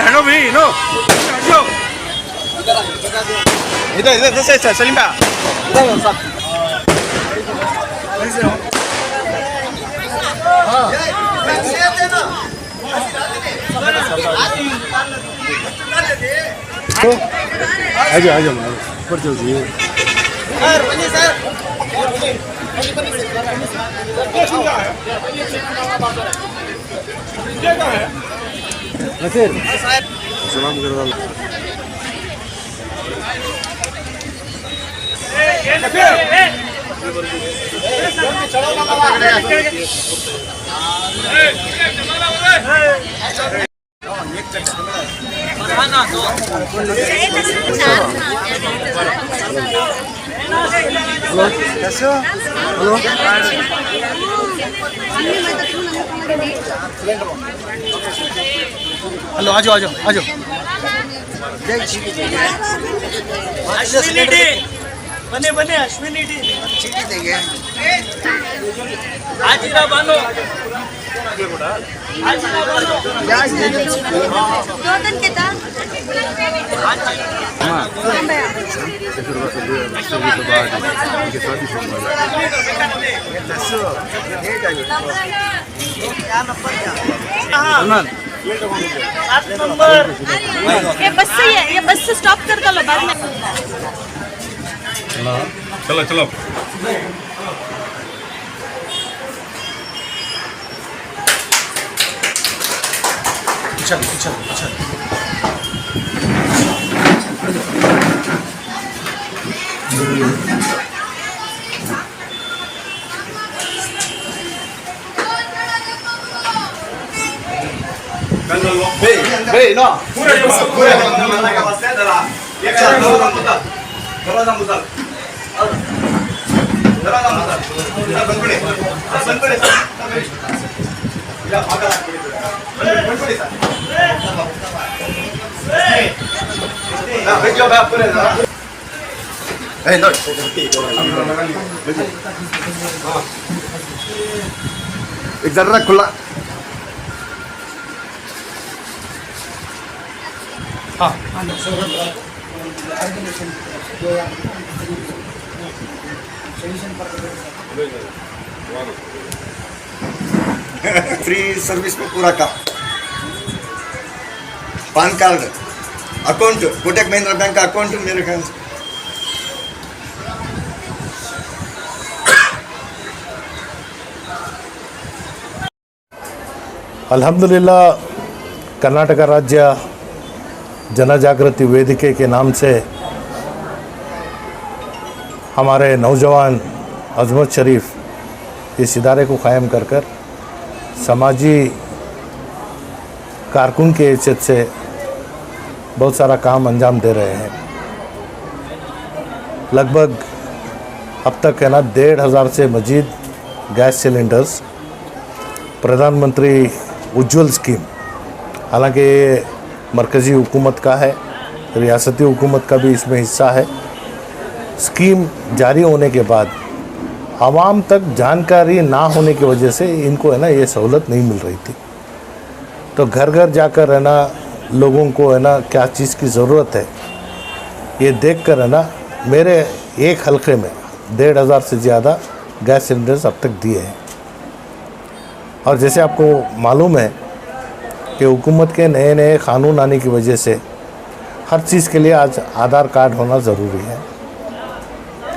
Hello भाई no इधर से सलीम आजा आजा ऊपर चल जी सर बनी सर नसीर सलाम करवा हेलो हेलो आ जाओ आ जाओ आ जाओ अश्विनी बने बने अश्विनी चीटी देंगे आजीरा बानो रोदन के था ये बस से है, ये बस से स्टॉप कर दो बाद में। चलो चलो चल चल चल Bey, no. Pura mana ka paseda la. Ek saat dara mutal. Dara mutal. Banpade. Banpade sir. Ya bhaga banpade sir. Na bhejjo ba pure na. Hey, no. एक जरा खुला हाँ फ्री सर्विस में पूरा का PAN card account Kotak Mahindra bank का account मेरे ख्याल से अल्हम्दुलिल्लाह कर्नाटक राज्य जनजागृति वेदिके के नाम से हमारे नौजवान अजमत शरीफ इस इदारे को कायम कर कर समाजी कारकुन के हैसियत से बहुत सारा काम अंजाम दे रहे हैं। लगभग अब तक है ना 1,500 से मजीद गैस सिलेंडर्स प्रधानमंत्री उज्ज्वल स्कीम, हालांकि ये मरकज़ी हुकूमत का है, रियासती हुकूमत का भी इसमें हिस्सा है। स्कीम जारी होने के बाद आवाम तक जानकारी ना होने की वजह से इनको है ना ये सहूलत नहीं मिल रही थी। तो घर घर जाकर है ना लोगों को है ना क्या चीज़ की ज़रूरत है, ये देखकर है ना मेरे एक हलके में 1500 से ज़्यादा गैस सिलेंडर्स अब तक दिए हैं। और जैसे आपको मालूम है कि हुकूमत के नए नए क़ानून आने की वजह से हर चीज़ के लिए आज आधार कार्ड होना ज़रूरी है।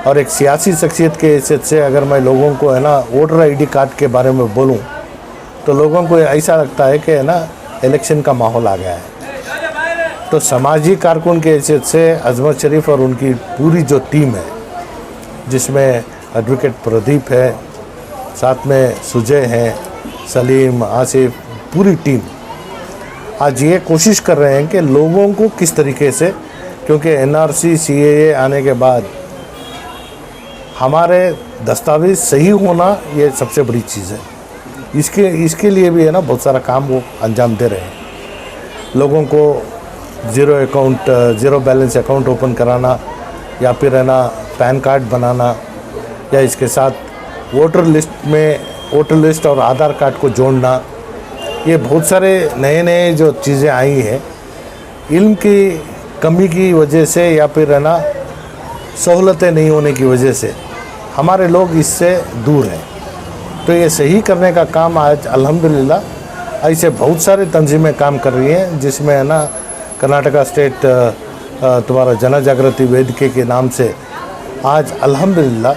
और एक सियासी शख्सियत के हैसियत से अगर मैं लोगों को है ना वोटर आईडी कार्ड के बारे में बोलूं तो लोगों को ऐसा लगता है कि है ना इलेक्शन का माहौल आ गया है। तो समाजी कारकुन के हैसियत से अजमत शरीफ और उनकी पूरी जो टीम है, जिसमें एडवोकेट प्रदीप है, साथ में सुजय हैं, सलीम, आसिफ, पूरी टीम आज ये कोशिश कर रहे हैं कि लोगों को किस तरीके से, क्योंकि एनआरसी सीएए आने के बाद हमारे दस्तावेज़ सही होना ये सबसे बड़ी चीज़ है। इसके लिए भी है ना बहुत सारा काम वो अंजाम दे रहे हैं। लोगों को ज़ीरो बैलेंस अकाउंट ओपन कराना या फिर है ना पैन कार्ड बनाना या इसके साथ वोटर लिस्ट और आधार कार्ड को जोड़ना, ये बहुत सारे नए जो चीज़ें आई हैं इल्म की कमी की वजह से या फिर है ना सहूलतें नहीं होने की वजह से हमारे लोग इससे दूर हैं। तो ये सही करने का काम आज अल्हम्दुलिल्लाह ऐसे बहुत सारे तंजीमें काम कर रही हैं, जिसमें है ना कर्नाटका स्टेट तुम्हारा जन जागृति वेदिके के नाम से आज अल्हम्दुलिल्लाह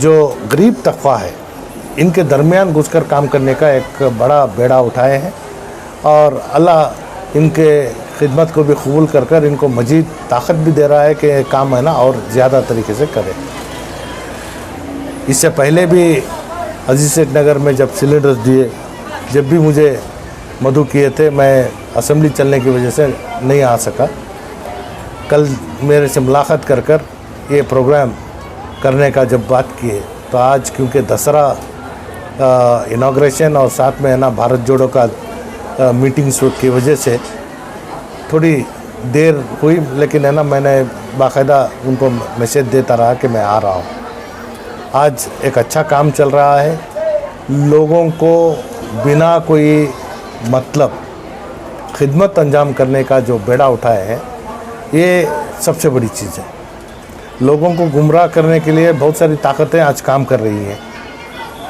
जो गरीब तबका है इनके दरमियान घुसकर काम करने का एक बड़ा बेड़ा उठाए हैं। और अल्लाह इनके खिदमत को भी कबूल कर इनको मज़ीद ताकत भी दे रहा है कि काम है ना और ज़्यादा तरीके से करें। इससे पहले भी अजीज़ सेठ नगर में जब सिलेंडर्स दिए, जब भी मुझे मदऊ किए थे, मैं असेंबली चलने की वजह से नहीं आ सका। कल मेरे से मुलाकात कर ये प्रोग्राम करने का जब बात किए तो आज क्योंकि दसरा इनाग्रेशन और साथ में है ना भारत जोड़ो का मीटिंग्स की वजह से थोड़ी देर हुई, लेकिन है ना मैंने बाकायदा उनको मैसेज देता रहा कि मैं आ रहा हूँ। आज एक अच्छा काम चल रहा है, लोगों को बिना कोई मतलब खिदमत अंजाम करने का जो बेड़ा उठाया है ये सबसे बड़ी चीज़ है। लोगों को गुमराह करने के लिए बहुत सारी ताकतें आज काम कर रही हैं,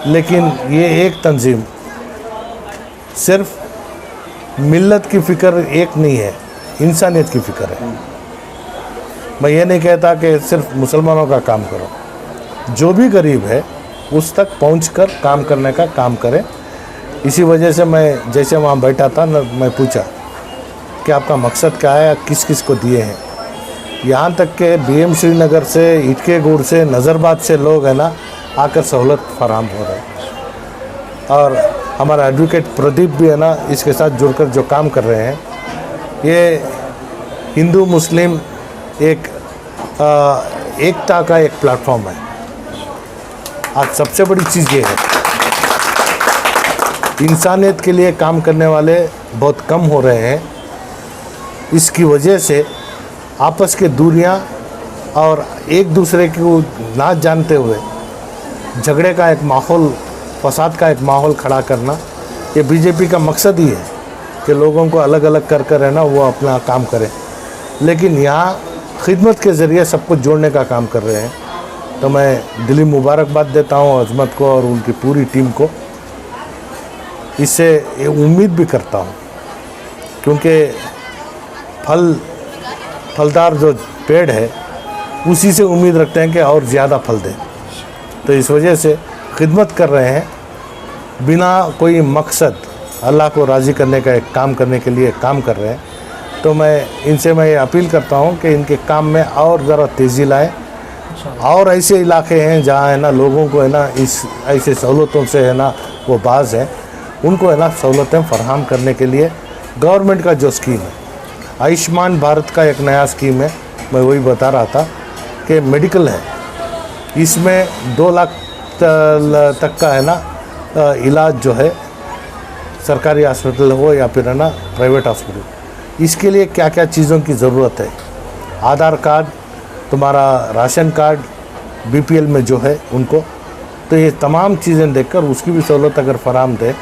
लेकिन ये एक तंजीम सिर्फ मिल्लत की फ़िक्र एक नहीं है, इंसानियत की फ़िक्र है। मैं ये नहीं कहता कि सिर्फ मुसलमानों का काम करो, जो भी गरीब है उस तक पहुंचकर काम करने का काम करें। इसी वजह से मैं जैसे वहाँ बैठा था ना, मैं पूछा कि आपका मकसद क्या है, किस किस को दिए हैं। यहाँ तक के BM श्रीनगर से, इटके गुड़ से, नज़रबाद से लोग है ना आकर सहूलत फराहम हो रहे हैं। और हमारा एडवोकेट प्रदीप भी है ना इसके साथ जुड़कर जो काम कर रहे हैं, ये हिंदू मुस्लिम एकता का एक प्लेटफॉर्म है। आज सबसे बड़ी चीज़ ये है, इंसानियत के लिए काम करने वाले बहुत कम हो रहे हैं। इसकी वजह से आपस के दूरियां और एक दूसरे को ना जानते हुए झगड़े का एक माहौल, फसाद का एक माहौल खड़ा करना, ये बीजेपी का मकसद ही है कि लोगों को अलग अलग कर है ना वो अपना काम करें। लेकिन यहाँ खिदमत के ज़रिए सबको जोड़ने का काम कर रहे हैं। तो मैं दिली मुबारकबाद देता हूँ अजमत को और उनकी पूरी टीम को। इससे ये उम्मीद भी करता हूँ, क्योंकि फलदार जो पेड़ है उसी से उम्मीद रखते हैं कि और ज़्यादा फल दें। तो इस वजह से खिदमत कर रहे हैं, बिना कोई मकसद अल्लाह को राज़ी करने का एक काम करने के लिए काम कर रहे हैं। तो मैं अपील करता हूँ कि इनके काम में और ज़रा तेज़ी लाएँ। और ऐसे इलाके हैं जहाँ है ना लोगों को है ना इस ऐसे सहूलतों से है ना वो बाज हैं, उनको है ना सहूलतें फराहम करने के लिए गवर्नमेंट का जो स्कीम है, आयुष्मान भारत का एक नया स्कीम है, मैं वही बता रहा था कि मेडिकल है, इसमें 2 लाख तक का है ना इलाज जो है सरकारी हॉस्पिटल हो या फिर है ना प्राइवेट हॉस्पिटल। इसके लिए क्या क्या चीज़ों की ज़रूरत है, आधार कार्ड, तुम्हारा राशन कार्ड, BPL में जो है उनको, तो ये तमाम चीज़ें देखकर उसकी भी सहूलत अगर फराहम दे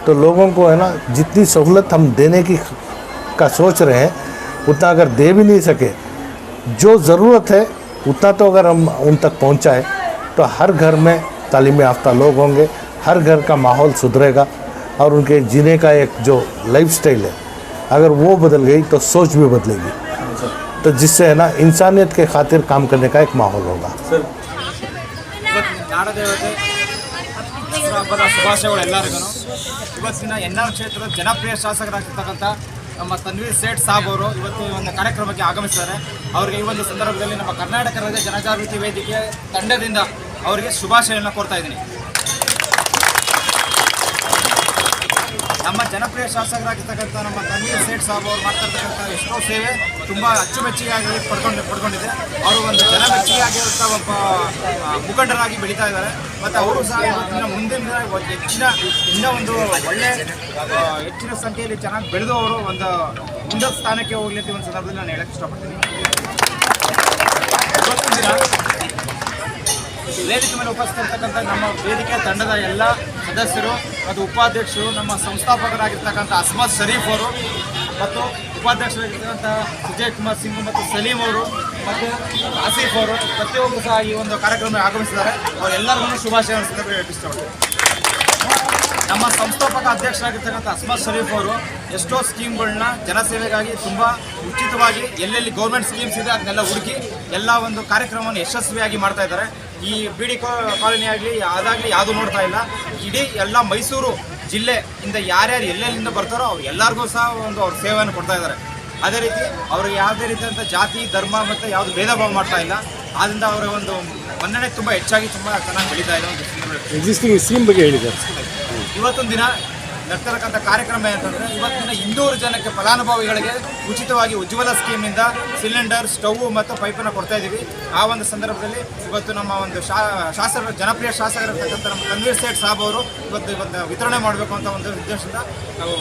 तो लोगों को है ना जितनी सहूलत हम देने की का सोच रहे हैं उतना अगर दे भी नहीं सके, जो ज़रूरत है उतना तो अगर हम उन तक पहुंचाएं तो हर घर में तालीम याफ्ता लोग होंगे, हर घर का माहौल सुधरेगा और उनके जीने का एक जो लाइफस्टाइल है अगर वो बदल गई तो सोच भी बदलेगी, तो जिससे है ना इंसानियत के खातिर काम करने का एक माहौल होगा। ನಾಡದೇವತೆ ಹಬ್ಬದ ಶುಭಾಶಯಗಳು ಎಲ್ಲರಿಗೂ। ಇವತ್ತಿನ ಎನ್ಆರ್ ಕ್ಷೇತ್ರದ ಜನಪ್ರಿಯ ಶಾಸಕರಾಗಿರ್ತಕ್ಕಂಥ ನಮ್ಮ ತನ್ವೀರ್ ಸೇಠ್ ಸಾಬ್ ಅವರು ಇವತ್ತು ಈ ಒಂದು ಕಾರ್ಯಕ್ರಮಕ್ಕೆ ಆಗಮಿಸಿದ್ದಾರೆ। ಅವರಿಗೆ ಈ ಒಂದು ಸಂದರ್ಭದಲ್ಲಿ ನಮ್ಮ ಕರ್ನಾಟಕ ರಾಜ್ಯ ಜನಜಾಗೃತಿ ವೇದಿಕೆ ತಂಡದಿಂದ ಅವರಿಗೆ ಶುಭಾಶಯಗಳನ್ನು ಕೋರ್ತಾ ಇದ್ದೀನಿ। ನಮ್ಮ ಜನಪ್ರಿಯ ಶಾಸಕರಾಗಿರ್ತಕ್ಕಂಥ ನಮ್ಮ ತನ್ವೀರ್ ಸೇಠ್ ಸಾಬ್ ಅವರು ಮಾಡ್ತಿರ್ತಕ್ಕಂಥ ಎಷ್ಟೋ ಸೇವೆ ತುಂಬ ಅಚ್ಚುಮೆಚ್ಚುಗಾಗಿ ಪಡ್ಕೊಂಡಿದೆ। ಅವರು ಒಂದು ಜನಮೆಚ್ಚುಗೆಯಾಗಿರುವಂಥ ಒಬ್ಬ ಮುಖಂಡರಾಗಿ ಬೆಳೀತಾ ಇದ್ದಾರೆ ಮತ್ತು ಅವರು ಸಹ ಇವತ್ತಿನ ಮುಂದಿನ ದಿನ ಇನ್ನೂ ಒಂದು ಒಳ್ಳೆ ಹೆಚ್ಚಿನ ಸಂಖ್ಯೆಯಲ್ಲಿ ಚೆನ್ನಾಗಿ ಬೆಳೆದು ಅವರು ಒಂದು ಉನ್ನತ ಸ್ಥಾನಕ್ಕೆ ಹೋಗಲಿ ಅಂತ ಒಂದು ಸಂದರ್ಭದಲ್ಲಿ ನಾನು ಹೇಳಕ್ಕೆ ಇಷ್ಟಪಡ್ತೀನಿ। ಇವತ್ತಿನ ದಿನ ವೇದಿಕೆ ಮೇಲೆ ಉಪಸ್ಥಿತರ್ತಕ್ಕಂಥ ನಮ್ಮ ವೇದಿಕೆ ತಂಡದ ಎಲ್ಲ ಸದಸ್ಯರು ಮತ್ತು ಉಪಾಧ್ಯಕ್ಷರು, ನಮ್ಮ ಸಂಸ್ಥಾಪಕರಾಗಿರ್ತಕ್ಕಂಥ ಅಸ್ಮತ್ ಶರೀಫ್ ಅವರು ಮತ್ತು ಉಪಾಧ್ಯಕ್ಷರಾಗಿರ್ತಕ್ಕಂಥ ಸುಜಯ್ ಕುಮಾರ್ ಸಿಂಗ್ ಮತ್ತು ಸಲೀಂ ಅವರು ಮತ್ತು ಆಸಿಫ್ ಅವರು ಪ್ರತಿಯೊಬ್ಬರು ಸಹ ಈ ಒಂದು ಕಾರ್ಯಕ್ರಮಕ್ಕೆ ಆಗಮಿಸಿದ್ದಾರೆ। ಅವರೆಲ್ಲರಿಗೂ ಶುಭಾಶಯವನ್ನು ಹೇಳಕ್ಕೆ ಇಷ್ಟಪಡ್ತೀನಿ। ನಮ್ಮ ಸಂಸ್ಥಾಪಕ ಅಧ್ಯಕ್ಷರಾಗಿರ್ತಕ್ಕಂಥ ಅಸ್ಮತ್ ಶರೀಫ್ ಅವರು ಎಷ್ಟೋ ಸ್ಕೀಮ್ಗಳನ್ನ ಜನಸೇವೆಗಾಗಿ ತುಂಬ ಉಚಿತವಾಗಿ ಎಲ್ಲೆಲ್ಲಿ ಗೌರ್ಮೆಂಟ್ ಸ್ಕೀಮ್ಸ್ ಇದೆ ಅದನ್ನೆಲ್ಲ ಹುಡುಕಿ ಎಲ್ಲ ಒಂದು ಕಾರ್ಯಕ್ರಮವನ್ನು ಯಶಸ್ವಿಯಾಗಿ ಮಾಡ್ತಾ ಇದ್ದಾರೆ। ಈ ಬಿ ಡಿ ಕಾಲೋನಿ ಆಗಲಿ ಅದಾಗಲಿ ಯಾವುದು ನೋಡ್ತಾ ಇಲ್ಲ, ಇಡೀ ಎಲ್ಲ ಮೈಸೂರು ಜಿಲ್ಲೆಯಿಂದ ಯಾರ್ಯಾರು ಎಲ್ಲೆಲ್ಲಿಂದ ಬರ್ತಾರೋ ಅವ್ರು ಎಲ್ಲರಿಗೂ ಸಹ ಒಂದು ಅವ್ರ ಸೇವೆಯನ್ನು ಕೊಡ್ತಾ ಇದ್ದಾರೆ। ಅದೇ ರೀತಿ ಅವ್ರಿಗೆ ಯಾವುದೇ ರೀತಿಯಾದಂಥ ಜಾತಿ ಧರ್ಮ ಮತ್ತು ಯಾವುದು ಭೇದ ಭಾವ ಮಾಡ್ತಾ ಇಲ್ಲ। ಆದ್ದರಿಂದ ಅವರ ಒಂದು ಮನ್ನಣೆ ತುಂಬ ಹೆಚ್ಚಾಗಿ ತುಂಬ ಚೆನ್ನಾಗಿ ಬೆಳೀತಾ ಇದೆ। ಒಂದು ಎಕ್ಸಿಸ್ಟಿಂಗ್ ಸ್ಕೀಮ್ ಬಗ್ಗೆ ಹೇಳಿದ್ದಾರೆ। ಇವತ್ತೊಂದು ದಿನ ನಡ್ತಿರತಕ್ಕಂಥ ಕಾರ್ಯಕ್ರಮ ಅಂತಂದರೆ ಇವತ್ತಿನ 200 ಜನಕ್ಕೆ ಫಲಾನುಭವಿಗಳಿಗೆ ಉಚಿತವಾಗಿ ಉಜ್ವಲ ಸ್ಕೀಮಿಂದ ಸಿಲಿಂಡರ್, ಸ್ಟವ್ ಮತ್ತು ಪೈಪನ್ನು ಕೊಡ್ತಾ ಇದ್ದೀವಿ। ಆ ಒಂದು ಸಂದರ್ಭದಲ್ಲಿ ಇವತ್ತು ನಮ್ಮ ಒಂದು ಜನಪ್ರಿಯ ಶಾಸಕರಿರ್ತಕ್ಕಂಥ ನಮ್ಮ ತನ್ವೀರ್ ಸೇಠ್ ಸಾಬ್ ಅವರು ಇವತ್ತು ವಿತರಣೆ ಮಾಡಬೇಕು ಅಂತ ಒಂದು ಉದ್ದೇಶದಿಂದ ನಾವು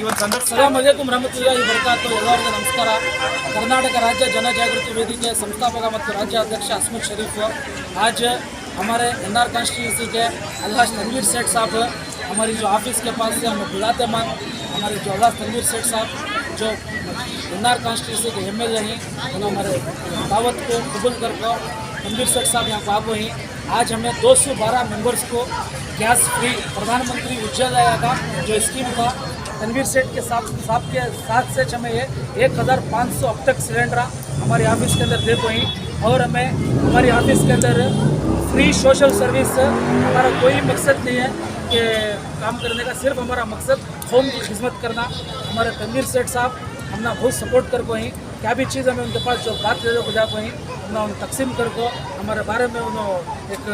ಈ ಒಂದು ಸಂದರ್ಭ अस्सलाम वालेकुम रहमतुल्लाहि वबरकातुहू। ಎಲ್ಲರಿಗೂ ನಮಸ್ಕಾರ। ಕರ್ನಾಟಕ ರಾಜ್ಯ जनजागृति वेदिके संस्थापक ಮತ್ತು राज्य अध्यक्ष अस्मत शरीफ आज हमारे एनआर कॉन्स्टिट्यूंसी के अल्लाह तनवीर सेठ साहब हमारी जो ऑफिस के पास से हमें बुलाते मन, हमारे जो अल्लाह तनवीर सेठ साहब जो एनआर कॉन्स्टिट्यूंसी के एमएलए हैं उन्होंने हमारे दावत को कबूल कर तनवीर सेठ साहब यहाँ को आगो ही आज हमें 212 मेंबर्स को गैस फ्री प्रधानमंत्री उज्ज्वला का जो स्कीम था तनवीर सेठ के साथ के साथ से हमें ये 1500 अब तक सिलेंडर हमारे ऑफिस के अंदर दे पाई और हमें हमारे ऑफिस के अंदर फ्री सोशल सर्विस। हमारा कोई मकसद नहीं है कि काम करने का, सिर्फ हमारा मकसद कौम की खिदमत करना। हमारे तनवीर सेठ साहब हमने बहुत सपोर्ट कर को ही क्या भी चीज़ हमें उनके पास जो बात ले को जा को ही हमने उन तकसीम कर को हमारे बारे में उन्होंने एक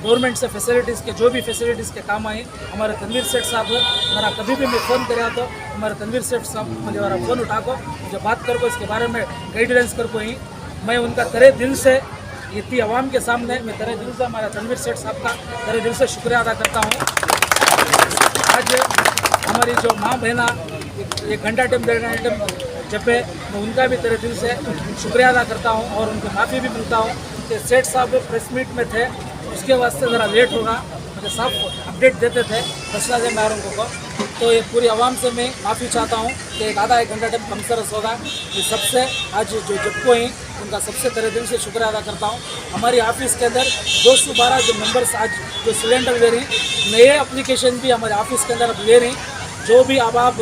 गवर्नमेंट से फैसिलिटीज़ के जो भी फैसिलिटीज़ के काम आए हमारे तनवीर सेठ साहब मेरा कभी भी मैं फ़ोन कराया तो हमारे तनवीर सेठ साहब मुझे मेरा फ़ोन उठा को मुझे बात कर को इसके बारे में गाइडेंस कर को ही मैं उनका तरे दिल से इतनी आवाम के सामने मैं तेरे दिल से हमारा तनवीर सेठ साहब का तेरे दिल से शुक्रिया अदा करता हूँ। आज हमारी जो माँ बहना 1 घंटा टाइम 1.5 घंटा जब पे मैं उनका भी तेरे दिल से शुक्रिया अदा करता हूँ और उनको माफ़ी भी मिलता हूँ कि सेठ साहब प्रेस मीट में थे उसके वास्ते ज़रा लेट होगा, मुझे सब अपडेट देते थे 10 मेहरों को। तो ये पूरी आवाम से मैं माफ़ी चाहता हूँ कि 1 घंटा टाइम कम सरस होगा। ये सबसे आज जो जबको हैं उनका सबसे तेरे दिल से शुक्रिया अदा करता हूँ। हमारी ऑफिस के अंदर 212 जो मेंबर्स आज जो सिलेंडर ले रही हैं, नए एप्लीकेशन भी हमारे ऑफिस के अंदर अब ले रही, जो भी अब आप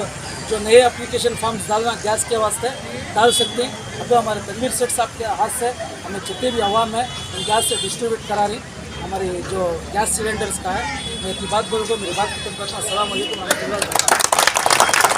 जो नए एप्लीकेशन फॉर्म्स डालना गैस के वास्ते डाल सकते हैं। अब तो हमारे तनवीर सेठ साहब के हाथ से हमें जितनी भी आवाम है उन गैस से डिस्ट्रीब्यूट करा रही हमारे जो गैस सिलेंडर्स का है। मैं इतनी बात बोल को मेरी बात खत्म करता हूँ। अस्सलाम वालेकुम रहमतुल्लाहि व बरकातुहू।